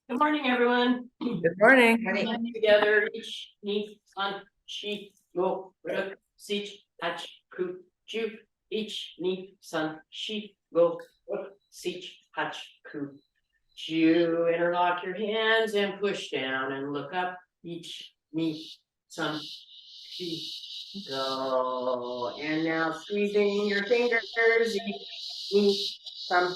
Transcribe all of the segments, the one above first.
Good morning, everyone. Good morning. Hands together, each knee on she go ruk sich hach ku ju each knee son she go ruk sich hach ku ju. Interlock your hands and push down and look up each knee son she go. And now squeezing your fingers each knee son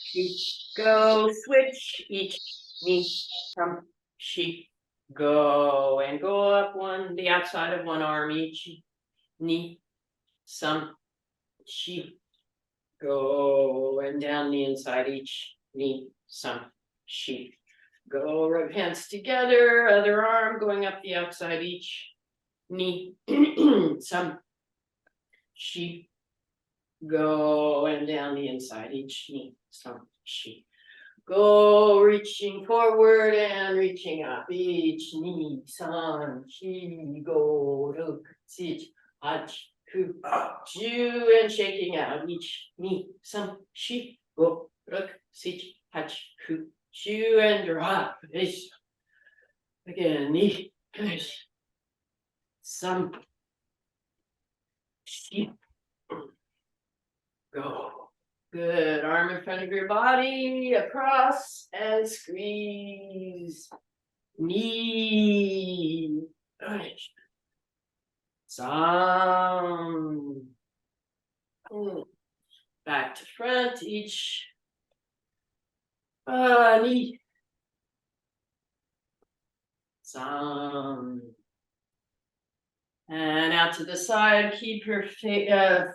she go. Switch each knee from she go and go up the outside of one arm each knee some she go and down the inside each knee some she go. Rub hands together, other arm going up the outside each knee some she go and down the inside each knee some she go. Reaching forward and reaching up each knee san she go ruk sich hach ku ju and shaking out each knee san she go ruk sich hach ku ju and drop ish again knee ish san she go. Good. Arm in front of your body, across and squeeze. Knee. Nice. Some. Back to front, each knee. Some. And out to the side, keep your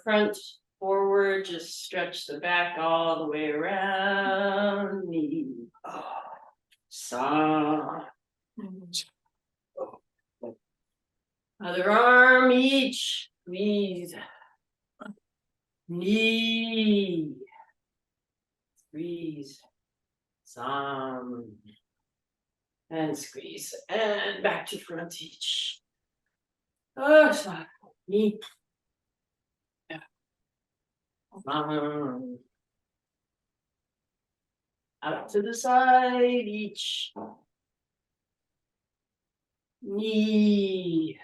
front forward, just stretch the back all the way around. Knee. Some. Other arm each, squeeze. Knee. Squeeze. Some. And squeeze. And back to front each. Some. Knee. Out to the side each. Knee.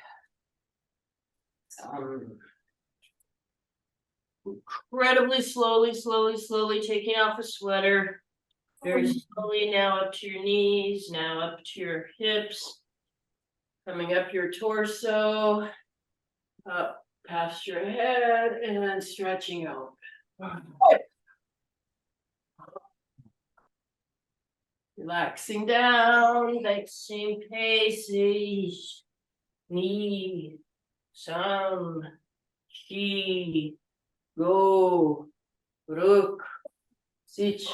Incredibly slowly taking off a sweater. Very slowly now up to your knees, now up to your hips. Coming up your torso, up past your head, and stretching out. Relaxing down, like same pace. Knee, some, she, go, ruk, sich,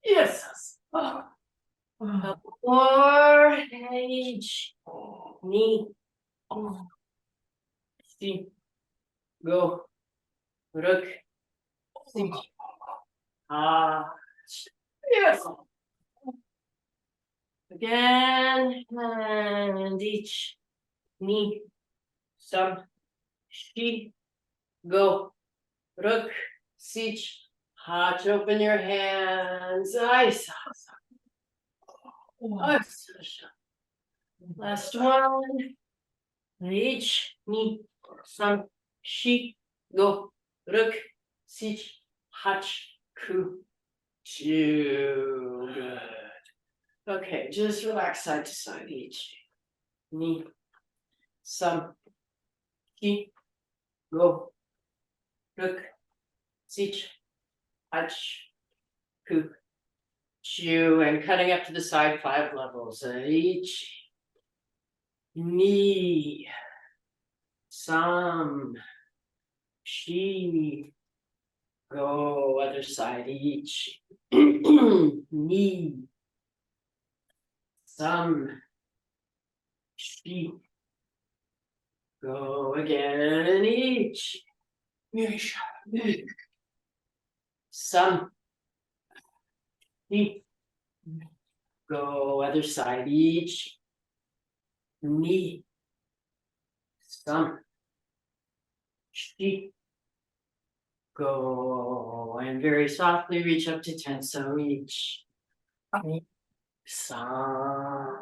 yes. Couple more, each, knee, she, go, ruk, sich, yes. Again, and each knee, some, she, go, ruk, sich, hach, open your hands, ice. Last one, each knee, some, she, go, ruk, sich, hach, ku, ju. Good. Okay, just relax side to side each. Knee, some, she, go, ruk, sich, hach, ku, ju. And cutting up to the side 5 levels. Each knee, some, she, go, other side each. Knee, some, she, go again each. Some, she, go, other side each. Knee, some, she, Go and very softly reach up to 10. So reach. Some.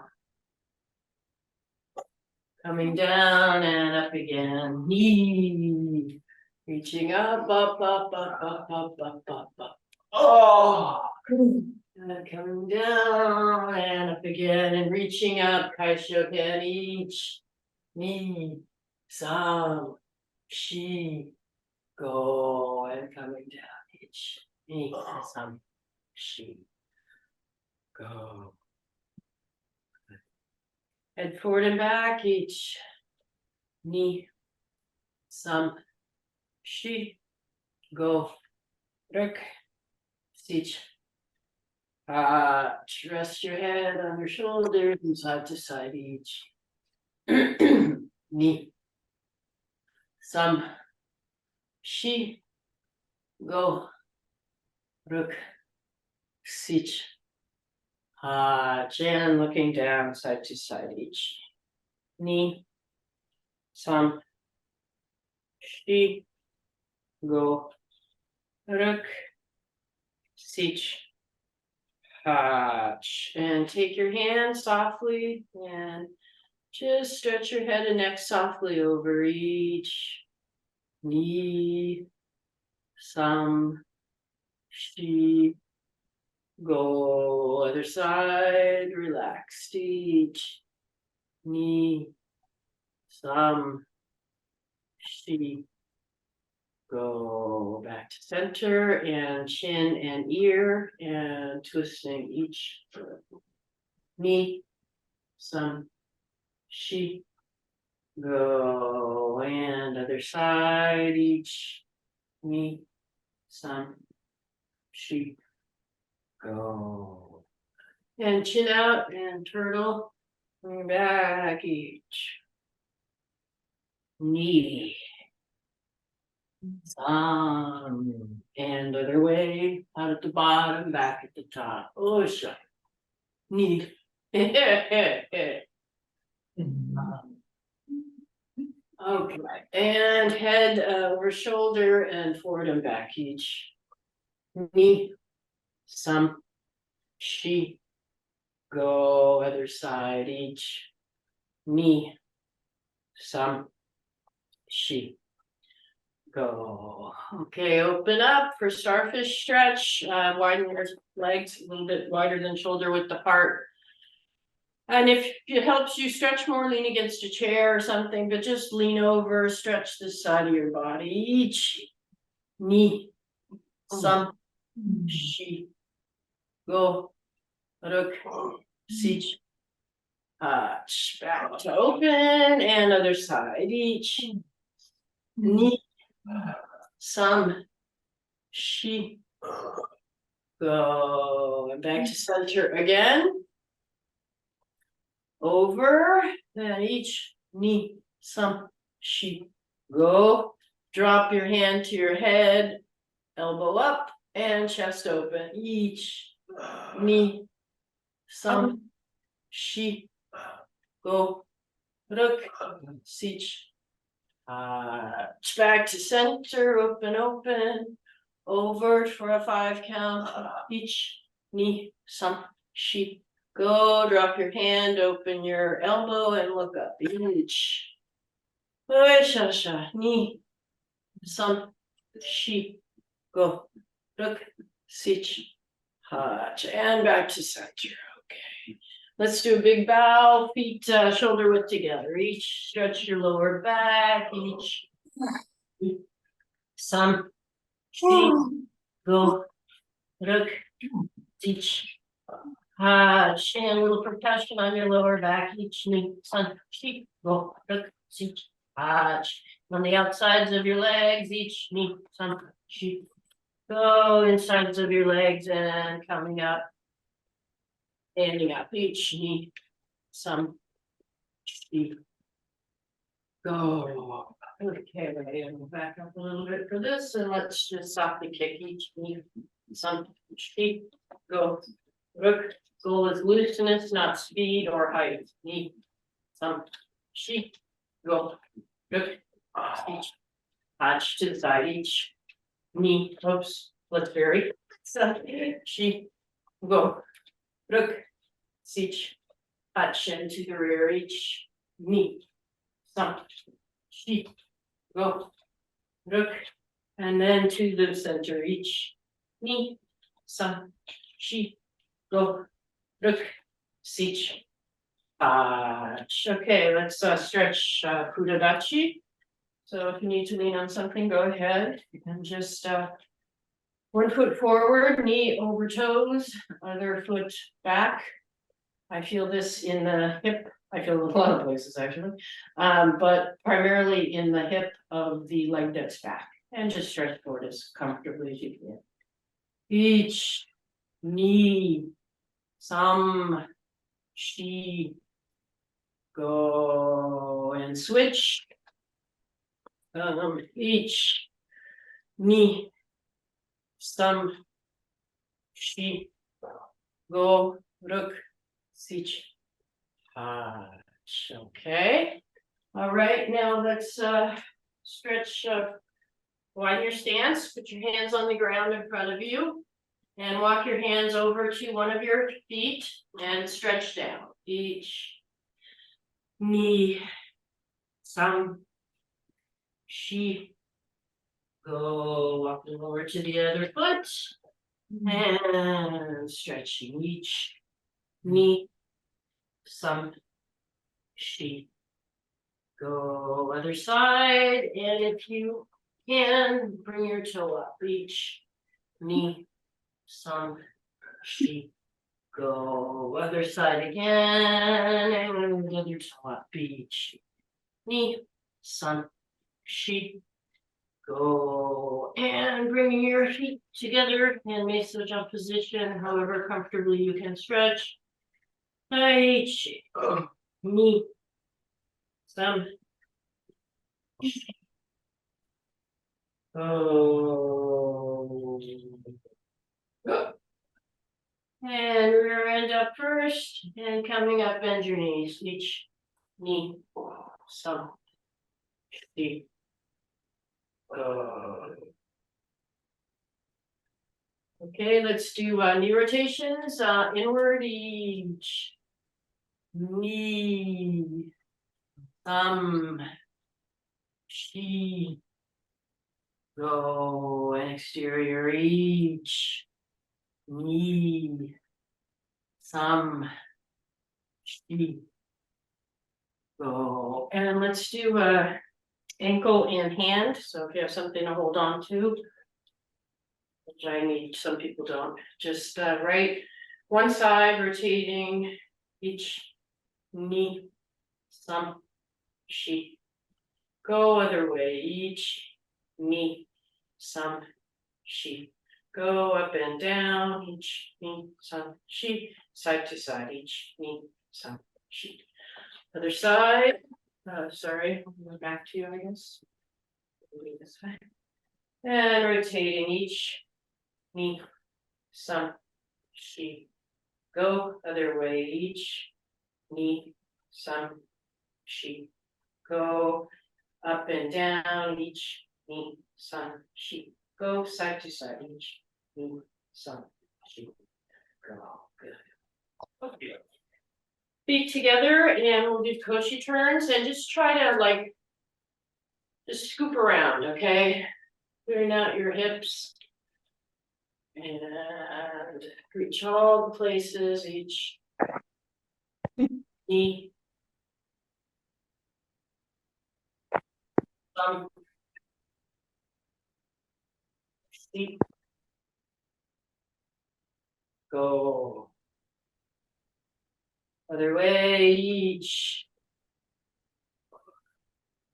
Coming down and up again. Knee. Reaching up, up, up, up, up, up, up, up, up. Oh. And coming down and up again and reaching up. Kaishoken each. Knee. Some. She. Go and coming down each. Knee. Some. She. Go. Head forward and back each. Knee. Some. She. Go. Rek. Stitch. Rest your head on your shoulders and side to side each. Knee. Some. She. Go. Ruk. Stitch. Chin looking down side to side each. Knee. Some. She. Go. Ruk. Stitch. And take your hand softly and just stretch your head and neck softly over each knee. Some. She. Go. Other side. Relax each knee. Some. She. Go back to center and chin and ear and twisting each knee. Some. She. Go and other side each knee. Some. She. Go and chin out and turtle. Bring back each knee. Some. And other way, out at the bottom, back at the top. Oh, shy. Knee. Okay. And head over shoulder and forward and back each. Knee. Some. She. Go other side each knee. Some. She. Go. Okay, open up for starfish stretch. Widen your legs a little bit wider than shoulder width apart. And if it helps you stretch more, lean against a chair or something, but just lean over, stretch this side of your body. Each knee. Some. She. Go. Ruk. Sich. Back to open and other side each knee. Some. She. Go and back to center again. Over and each knee. Some. She. Go. Drop your hand to your head, elbow up and chest open. Each knee. Some. She. Go. Ruk. Sich. Back to center, open, open, over for a 5 count, each knee. Some. She. Go, drop your hand, open your elbow and look up, each. Knee. Some. She. Go. Ruk. Sich. And back to center. Okay. Let's do a big bow, feet shoulder width together. Each stretch your lower back. Each. Some. She. Go. Ruk. Sich. Chin, a little percussion on your lower back. Each knee. Some. She. Go. Ruk. Sich. On the outsides of your legs. Each knee. Some. She. Go insides of your legs and coming up. Standing up each knee. Some. She. Go. Okay, and we'll back up a little bit for this and let's just softly kick each knee. Some. She. Go. Ruk. Goal is looseness, not speed or height. Knee. Some. She. Go. Ruk. Each. To the side each Ni, oops, let's vary. So, she, go, ruk, sich, touch into the rear each, ni, some, she, go, ruk, and then to the center each, ni, some, she, go, ruk, sich, touch. Okay, let's stretch Kudadachi. So if you need to lean on something, go ahead and just one foot forward, knee over toes, other foot back. I feel this in the hip. I feel it a lot of places actually, but primarily in the hip of the leg that's back. And just stretch forward as comfortably as you can. Each knee, some, she, go and switch. Each knee, some, she, go, ruk, sich, touch. Okay. All right, now let's stretch, widen your stance, put your hands on the ground in front of you, and walk your hands over to one of your feet and stretch down. Each knee, some, she, go, walking over to the other foot, and stretching each knee, some, she, go, other side, and if you can, bring your toe up, each knee, some, she, go, other side again, and the other toe up, each knee, some, she, go, and bringing your feet together and mesa jump position, however comfortably you can stretch. Each knee, some, oh, and rear end up first, and coming up, bend your knees, each knee, some, she, okay, let's do knee rotations, inward each knee, she, go, and exterior each knee, some, she, go, and let's do ankle and hand. So if you have something to hold on to, which I need, some people don't, just right one side rotating each knee, some, she, go, other way each knee, some, she, go, up and down each knee, some, she, side to side each knee, some, she, other side. Sorry, I'll go back to you, I guess. This way. And rotating each knee, some, she, go, other way each knee, some, she, go, up and down each knee, some, she, go, side to side each knee, some, she, go. Good. Okay. Feet together, and we'll do koshi turns, and just try to just scoop around, okay? Clearing out your hips. And reach all the places, each knee. Some. Feet. Go. Other way, each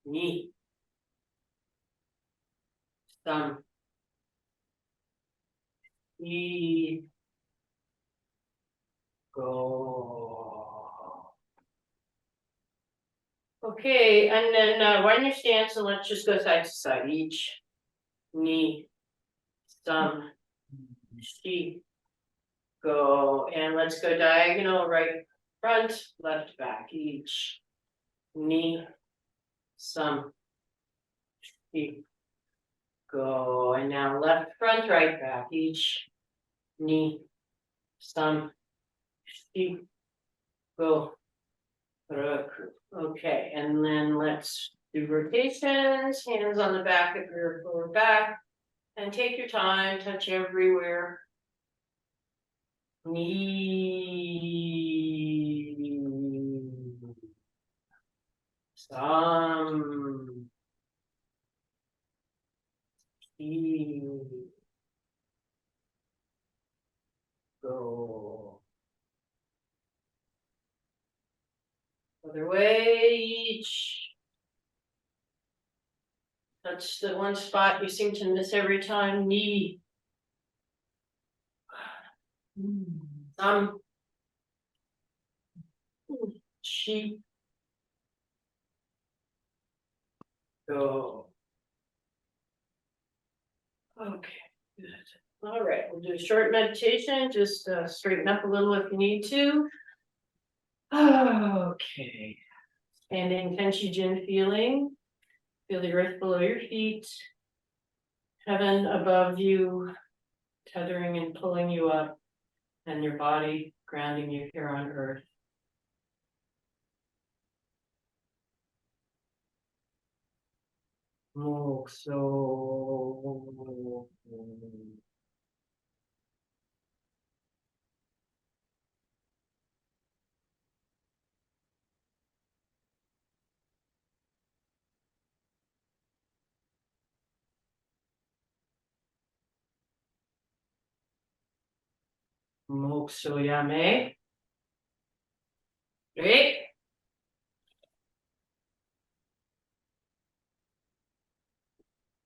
knee. Some. Knee. Go. Okay, and then widen your stance, and let's just go side to side. Each knee. Some. She. Go, and let's go diagonal, right front, left back, each knee, some, she, go, and now left front, right back, each knee, sun, shi, go, raku. Okay, and then let's do rotations, hands on the back of your lower back, and take your time, touch everywhere. Knee, some, knee, go. Other way, each. Touch the one spot you seem to miss every time, knee. Chi, go. Okay, good. All right, we'll do a short meditation, just straighten up a little if you need to. Okay. Standing Tenshi Jin feeling. Feel the earth below your feet. Heaven above you, tethering and pulling you up, and your body grounding you here on earth. Mokso. Mokso yame. Great.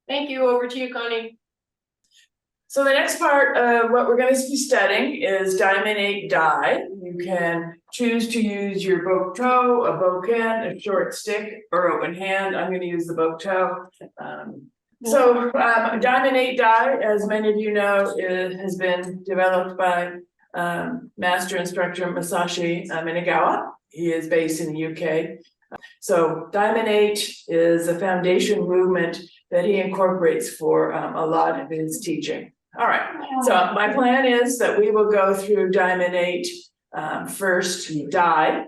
Thank you. Over to you, Connie. So the next part of what we're going to be studying is Diamond 8 Dai. You can choose to use your boke toe, a boken, a short stick, or open hand. I'm going to use the boke toe. Diamond 8 Dai, as many of you know, has been developed by master instructor Masashi Minagawa. He is based in the UK. So Diamond 8 is a foundation movement that he incorporates for a lot of his teaching. All right, so my plan is that we will go through Diamond 8 first, Dai,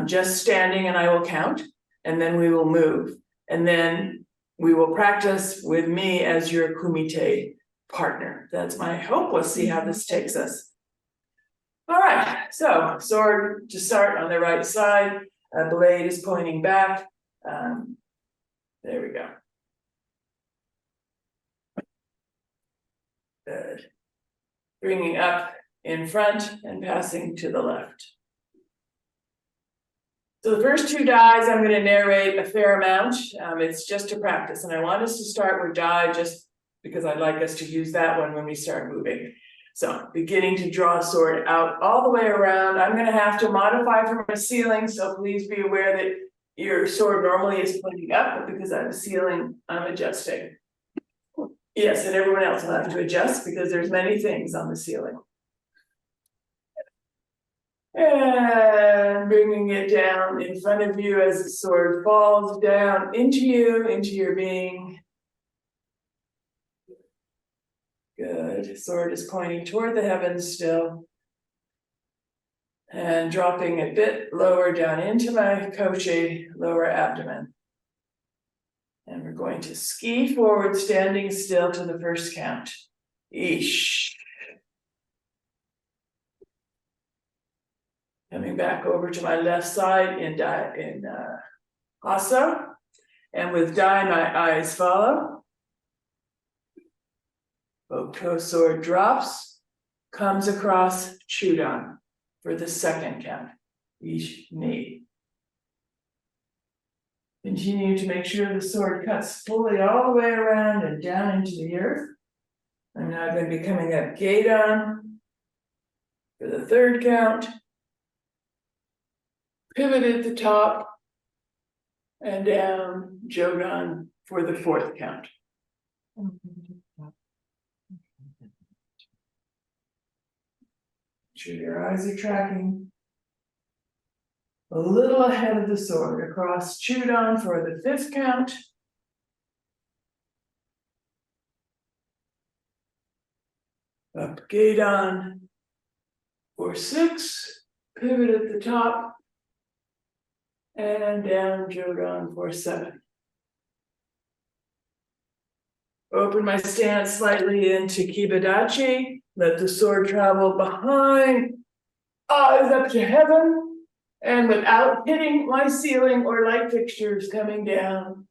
just standing, and I will count, and then we will move. And then we will practice with me as your kumite partner. That's my hope. We'll see how this takes us. All right, so sword to start on the right side. Blade is pointing back. There we go. Good. Bringing up in front and passing to the left. So the first two dies, I'm going to narrate a fair amount. It's just to practice, and I want us to start with die just because I'd like us to use that one when we start moving. So beginning to draw a sword out all the way around. I'm going to have to modify from a ceiling, so please be aware that your sword normally is pointing up, but because I'm ceiling, I'm adjusting. Yes, and everyone else will have to adjust because there's many things on the ceiling. And bringing it down in front of you as the sword falls down into you, into your being. Good. Sword is pointing toward the heavens still. And dropping a bit lower down into my kochi, lower abdomen. And we're going to ski forward, standing still to the first count. Ish. Coming back over to my left side in Hasso. And with Dai, my eyes follow. Boto sword drops, comes across Chudan for the second count. Ish knee. Continue to make sure the sword cuts fully all the way around and down into the earth. I'm now going to be coming up Gedan for the third count. Pivot at the top and down Jodan for the fourth count. Sure your eyes are tracking. A little ahead of the sword across Chudan for the fifth count. Up gate on. 4-6, pivot at the top. And down Jodan 4-7. Open my stance slightly into Kibadachi. Let the sword travel behind. Eyes up to heaven. And without hitting my ceiling or light fixtures coming down.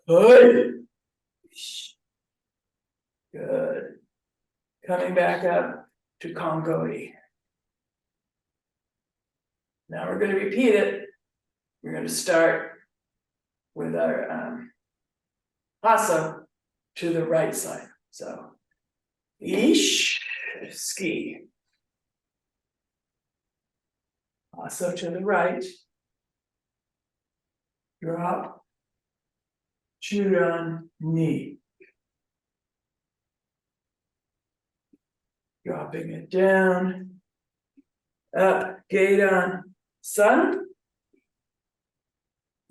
Good. Good. Coming back up to Kongoi. Now we're going to repeat it. We're going to start with our paso to the right side. So, ish, ski. Paso to the right. Drop. Chudan, knee. Dropping it down. Up, gate on, sun.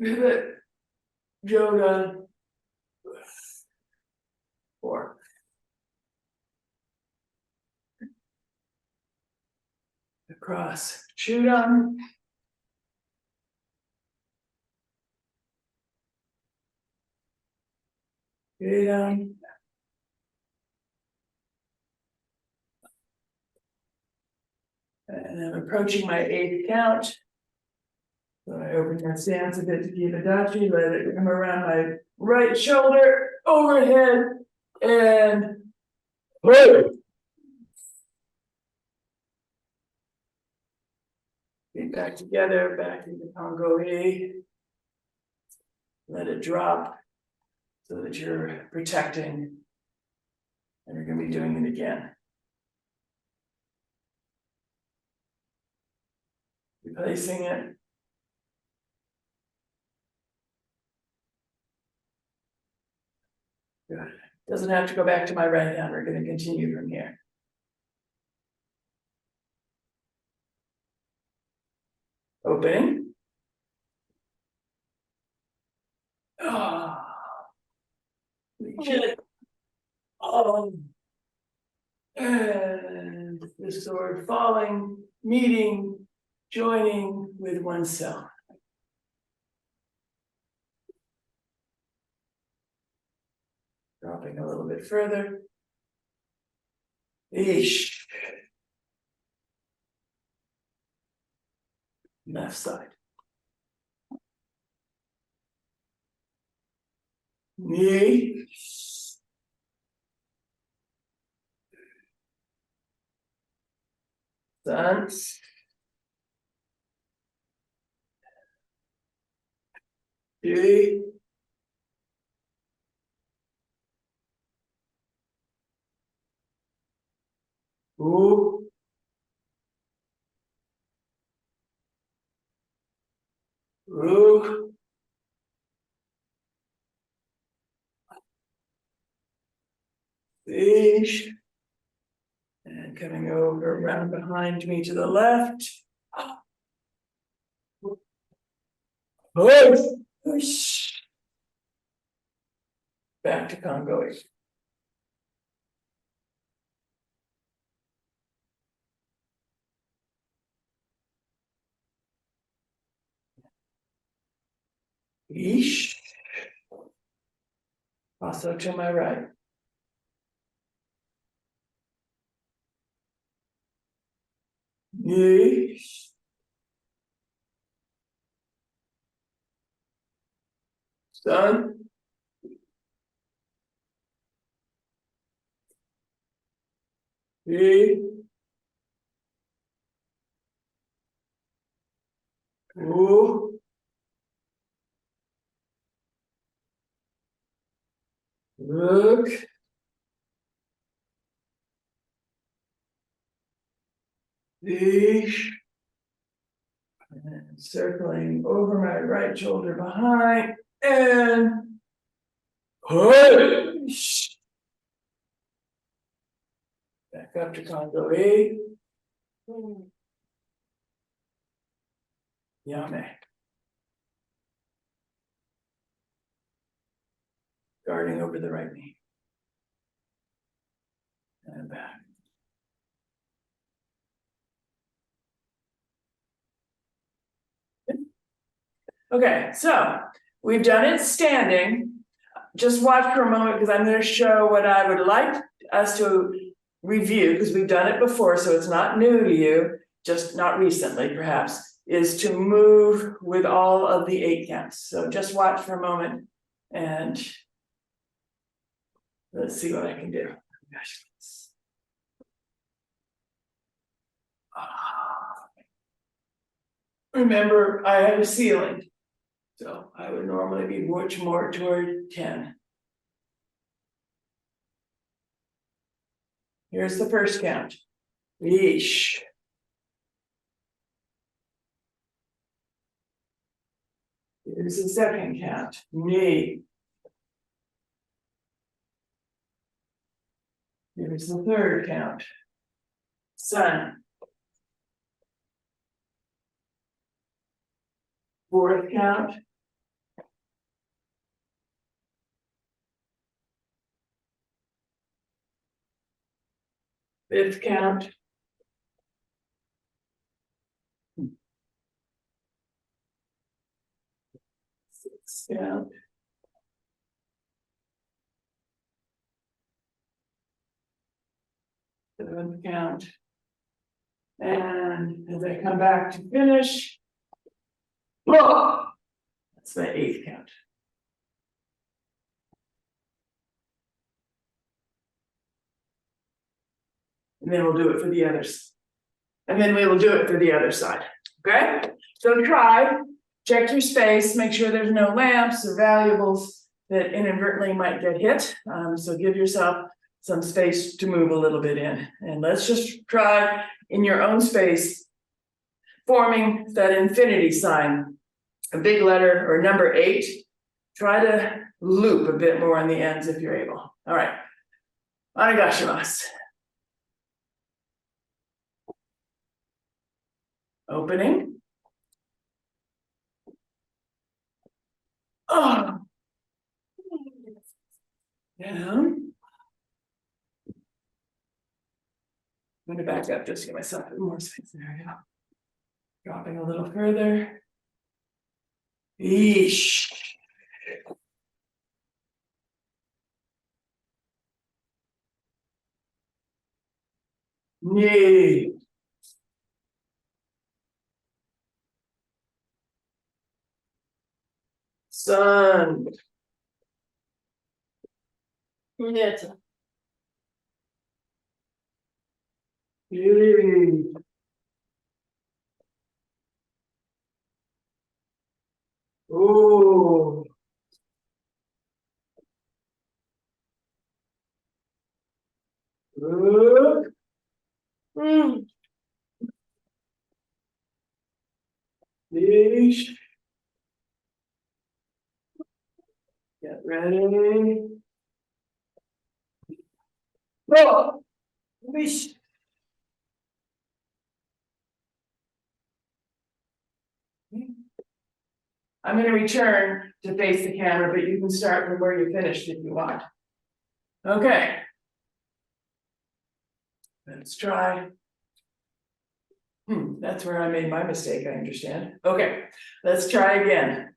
Pivot, Jodan. 4. Across, Chudan. Gate on. And I'm approaching my 8th count. So I open my stance a bit to Kibadachi, let it come around my right shoulder, overhead, and whoa. Feet back together, back into Congo E. Let it drop so that you're protecting. And you're going to be doing it again. Replacing it. Good. Doesn't have to go back to my right hand. We're going to continue from here. Opening. Ah. And the sword falling, meeting, joining with oneself. Dropping a little bit further. Ish. Left side. Knee. Stance. Three. Ooh. Ooh. Ish. And coming over around behind me to the left. Push. Back to Congo. Yeesh. Also to my right. Yeesh. Sun. Yeesh. Ooh. Look. Yeesh. And circling over my right shoulder behind and push. Back up to Congo E. Yame. Guarding over the right knee. Okay, so we've done it standing. Just watch for a moment because I'm going to show what I would like us to review, because we've done it before, so it's not new to you, just not recently perhaps, is to move with all of the 8 counts. So just watch for a moment and let's see what I can do. Gosh. Remember, I have a ceiling, so I would normally be much more toward 10. Here's the first count. Yeesh. Here's the second count. Knee. Here's the third count. Sun. Fourth count. Fifth count. Sixth count. Seventh count. And as I come back to finish, whoa, that's the 8th count. And then we'll do it for the others. And then we will do it for the other side. Okay? So try, check your space, make sure there's no lamps or valuables that inadvertently might get hit. So give yourself some space to move a little bit in. And let's just try in your own space, forming that infinity sign, a big letter or number 8. Try to loop a bit more on the ends if you're able. All right. Anagashimasu. Opening. Oh. Down. I'm going to back up just to get myself a little more space. There we go. Dropping a little further. Eesh. Knee. Sun. Yes. Knee. Oh. Look. Eesh. Get ready. Oh. Eesh. I'm going to return to face the camera, but you can start from where you finished if you want. Okay. Let's try. That's where I made my mistake, I understand. Okay, let's try again.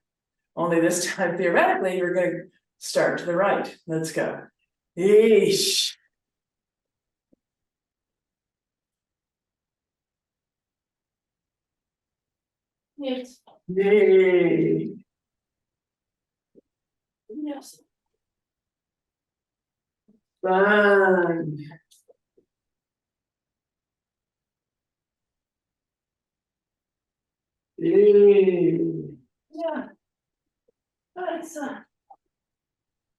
Only this time, theoretically, you're going to start to the right. Let's go. Eesh. Yes. Yay. Yes. Fun. Yay. Yeah.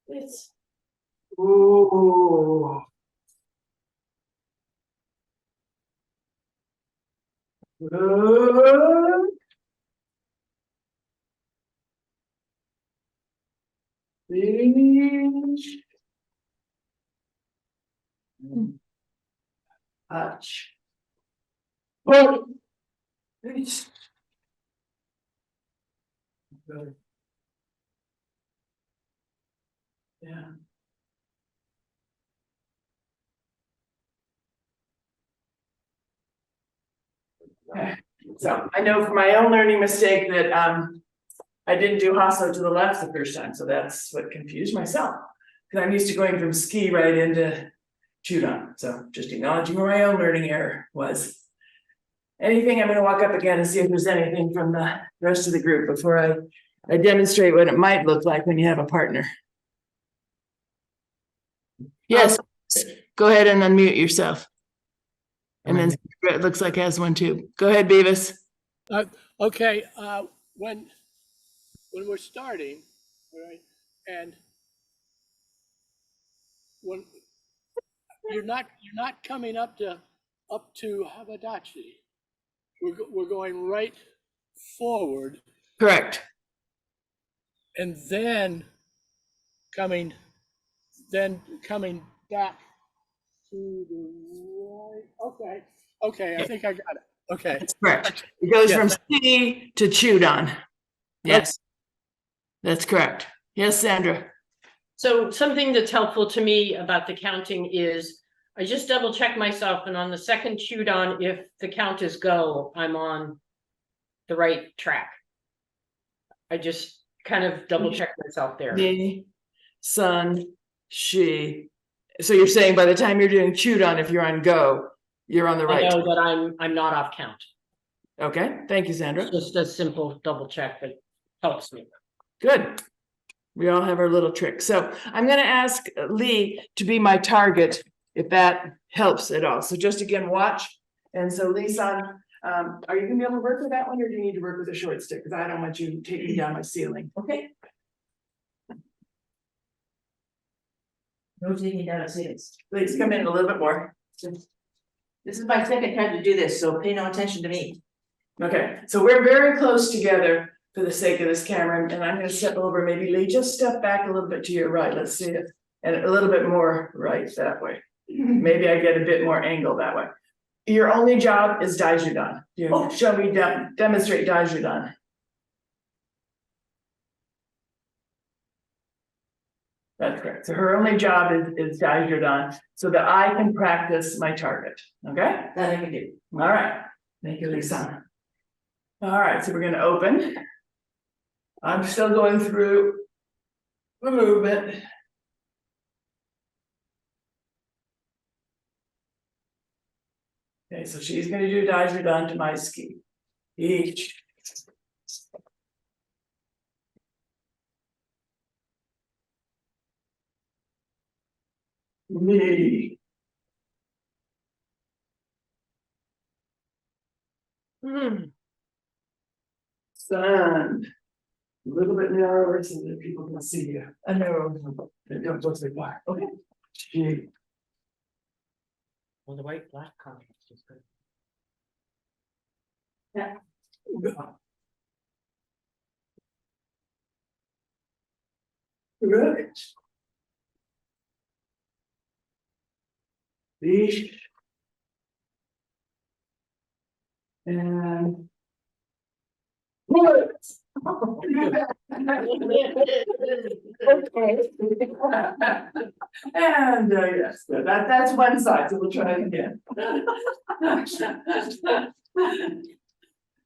It's Ooh. Good. Eesh. Touch. Oh. Eesh. Good. Yeah. Okay. So I know from my own learning mistake that I didn't do hasso to the left the first time, so that's what confused myself. Because I'm used to going from ski right into chudan, so just acknowledging where my own learning error was. Anything, I'm gonna walk up again and see if there's anything from the rest of the group before I demonstrate what it might look like when you have a partner. Yes, go ahead and unmute yourself. And then it looks like has one too. Go ahead, Beavis. Okay, when we're starting, all right, and when you're not coming up to Habadachi, we're going right forward Correct. and then coming back to the right. Okay, I think I got it. Okay, That's correct. It goes Yes. from ski to chudan. Yes, that's correct. Yes, Sandra. So something that's helpful to me about the counting is I just double check myself, and on the second chudan, if the count is go, I'm on the right track. I just kind of double check myself there. Me, son, she. So you're saying by the time you're doing chudan, if you're on go, you're on the I right. know that I'm not off count. Okay, thank you, Sandra. It's just a simple double check that helps me. Good. We all have our little tricks. So I'm gonna ask Lee to be my target, if that helps at all. So just again, watch. And so Lee-san, are you gonna be able to work with that one, or do you need to work with a short stick? Because I don't want you taking down my ceiling, okay? No taking down a ceilings. Please come in a little bit more. This is my second time to do this, so pay no attention to me. Okay, so we're very close together for the sake of this camera, and I'm gonna step over, maybe Lee, just step back a little bit to your right, let's see it. And a little bit more right that way. Maybe I get a bit more angle that way. Your only job is Daijudan. Shall we demonstrate Daijudan? That's correct. So her only job is Daijudan, so that I can practice my target, okay? That I can do. All right, thank you, Lisa. All right, so we're gonna open. I'm still going through the movement. Okay, so she's gonna do Daijudan to my ski. Each. Me. Sun. A little bit narrower so that people can see you. I know. They don't look so far. Okay. She. Well, the white black contrast is good. Good. These. And. What? Okay. And yes, good. That's one side, so we'll try it again.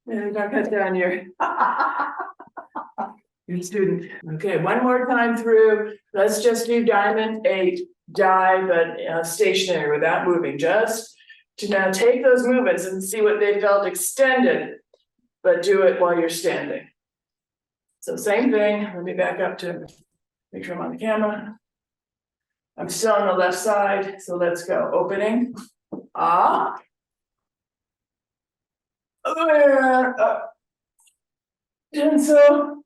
And I'll cut down your. Your student. Okay, one more time through. Let's just do diamond 8, die, but stationary without moving. Just to now take those movements and see what they felt extended, but do it while you're standing. So same thing. Let me back up to make sure I'm on the camera. I'm still on the left side, so let's go. Opening. Ah. And so.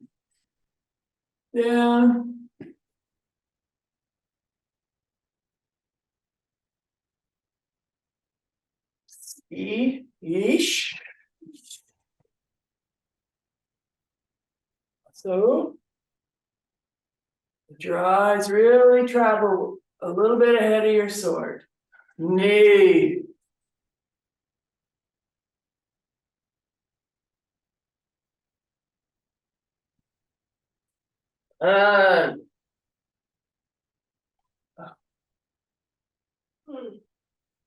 Down. Yeesh. So. Let your eyes really travel a little bit ahead of your sword. Knee.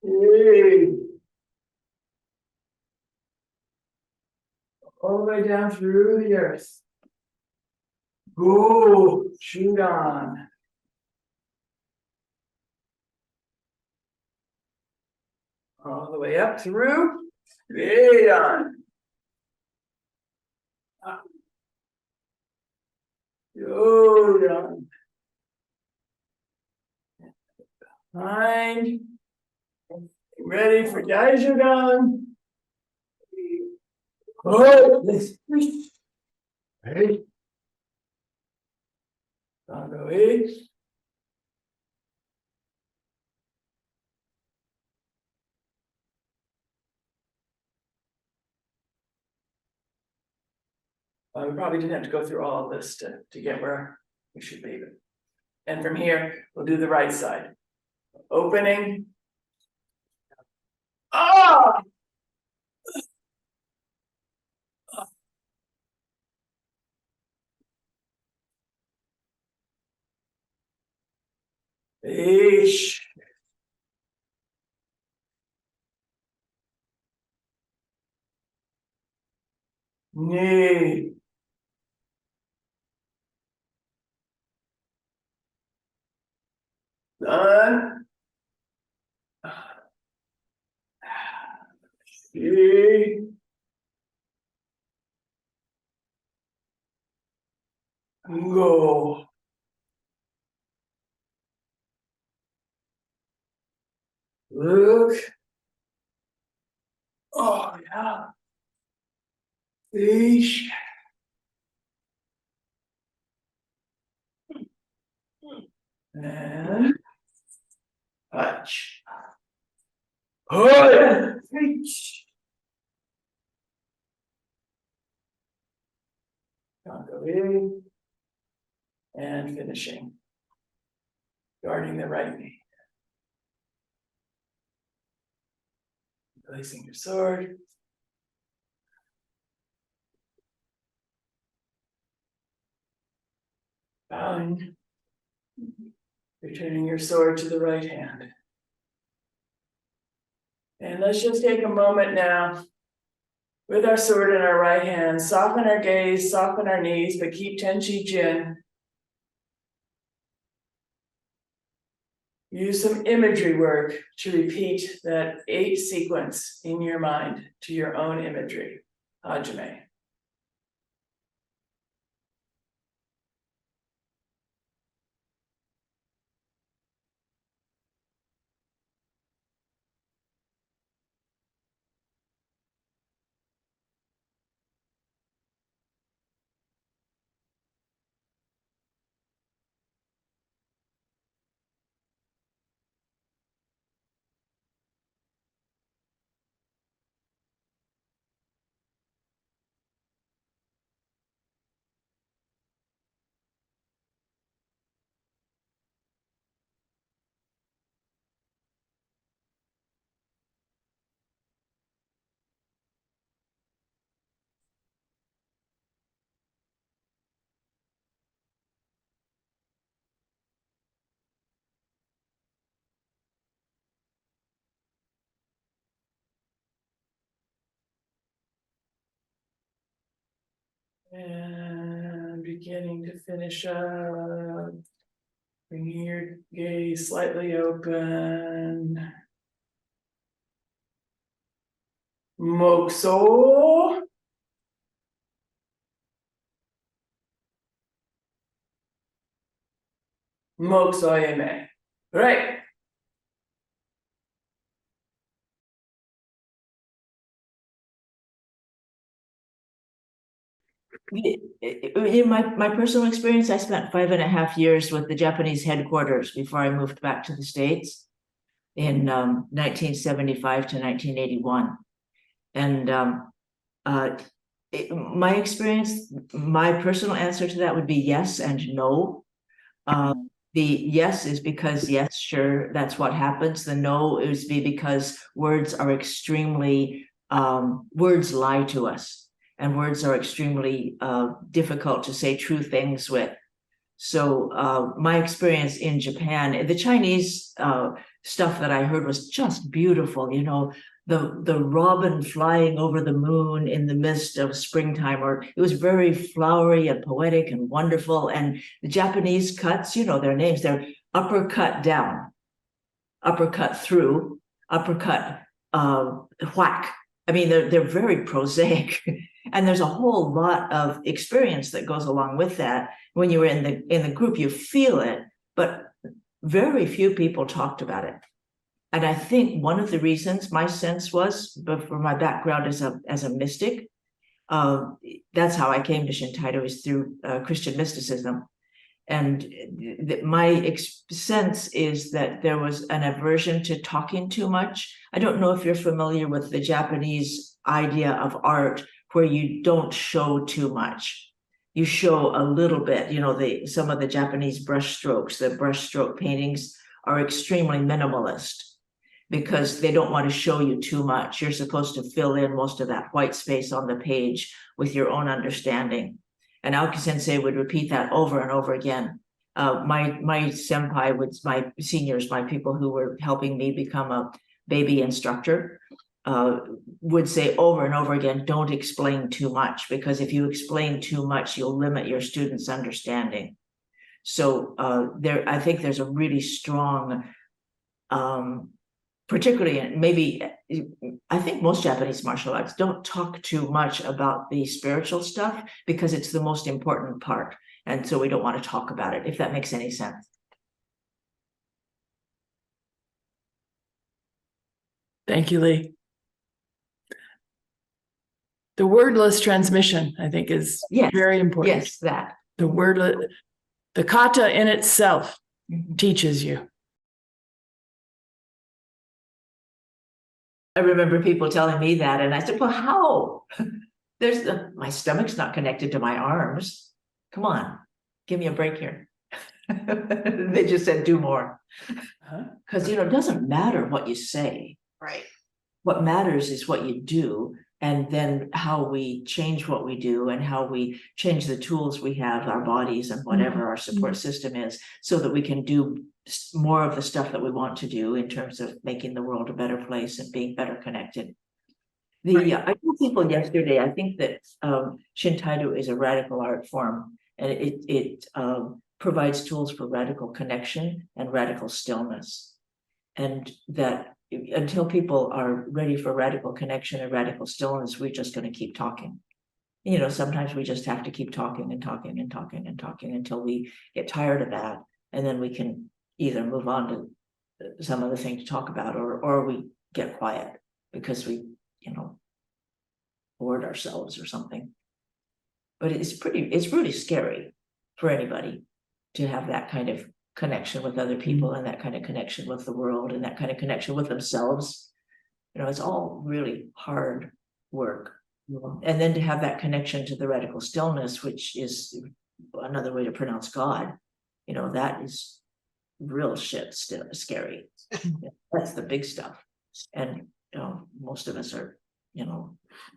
Knee. All the way down through the earth. Ooh, shoot on. All the way up through, way on. Go down. Mind. Ready for Daisugan. Oh, this. Hey. Go east. We probably didn't have to go through all of this to get where we should be. And from here, we'll do the right side. Opening. Ah! Ish. Knee. Done. She. Go. Look. Oh, yeah. Fish. And touch. Oh, yeah. Fish. Go in. And finishing. Guarding the right knee. Placing your sword. Bowing. Returning your sword to the right hand. And let's just take a moment now. With our sword in our right hand, soften our gaze, soften our knees, but keep Tenchi Jin. Use some imagery work to repeat that 8 sequence in your mind to your own imagery. Hajime. And beginning to finish up. Bringing your gaze slightly open. Mokuso. Mokuso. Right. In my personal experience, I spent 5.5 years with the Japanese headquarters before I moved back to the States in 1975 to 1981. And my experience, my personal answer to that would be yes and no. The yes is because yes, sure, that's what happens. The no is because words are extremely, words lie to us. And words are extremely difficult to say true things with. So my experience in Japan, the Chinese stuff that I heard was just beautiful. You know, the robin flying over the moon in the midst of springtime, or it was very flowery and poetic and wonderful. And the Japanese cuts, you know their names, they're uppercut down, uppercut through, uppercut whack. I mean, they're very prosaic. And there's a whole lot of experience that goes along with that. When you're in the group, you feel it, but very few people talked about it. And I think one of the reasons, my sense was, but for my background as a mystic, that's how I came to Shintaito, is through Christian mysticism. And my sense is that there was an aversion to talking too much. I don't know if you're familiar with the Japanese idea of art, where you don't show too much. You show a little bit. You know, some of the Japanese brush strokes, the brush stroke paintings are extremely minimalist because they don't want to show you too much. You're supposed to fill in most of that white space on the page with your own understanding. And Aoki Sensei would repeat that over and over again. My senpai, my seniors, my people who were helping me become a baby instructor, would say over and over again, don't explain too much, because if you explain too much, you'll limit your students' understanding. So I think there's a really strong, particularly maybe, I think most Japanese martial arts don't talk too much about the spiritual stuff because it's the most important part. And so we don't want to talk about it, if that makes any sense. Thank you, Lee. The wordless transmission, I think, is very important. Yes, that. The kata in itself teaches you. I remember people telling me that, and I said, well, how? My stomach's not connected to my arms. Come on, give me a break here. They just said, do more. Because, it doesn't matter what you say. Right. What matters is what you do, and then how we change what we do and how we change the tools we have, our bodies and whatever our support system is, so that we can do more of the stuff that we want to do in terms of making the world a better place and being better connected. I told people yesterday, I think that Shintaito is a radical art form, and it provides tools for radical connection and radical stillness. And that until people are ready for radical connection and radical stillness, we're just going to keep talking. Sometimes we just have to keep talking and talking and talking and talking until we get tired of that. And then we can either move on to some other thing to talk about, or we get quiet because we, bored ourselves or something. But it's really scary for anybody to have that kind of connection with other people and that kind of connection with the world and that kind of connection with themselves. It's all really hard work. And then to have that connection to the radical stillness, which is another way to pronounce God, that is real shit, still scary. That's the big stuff. And most of us are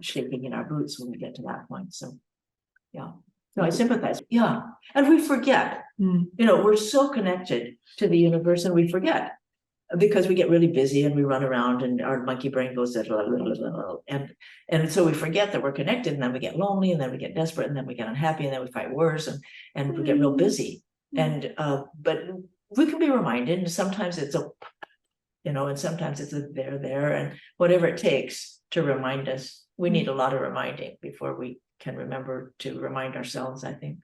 shaking in our boots when we get to that point. So yeah. No, I sympathize. Yeah. And we forget, we're so connected to the universe, and we forget because we get really busy and we run around and our monkey brain goes and so we forget that we're connected, and then we get lonely, and then we get desperate, and then we get unhappy, and then we fight wars, and we get real busy. And but we can be reminded, and sometimes it's and sometimes it's there, and whatever it takes to remind us. We need a lot of reminding before we can remember to remind ourselves, I think.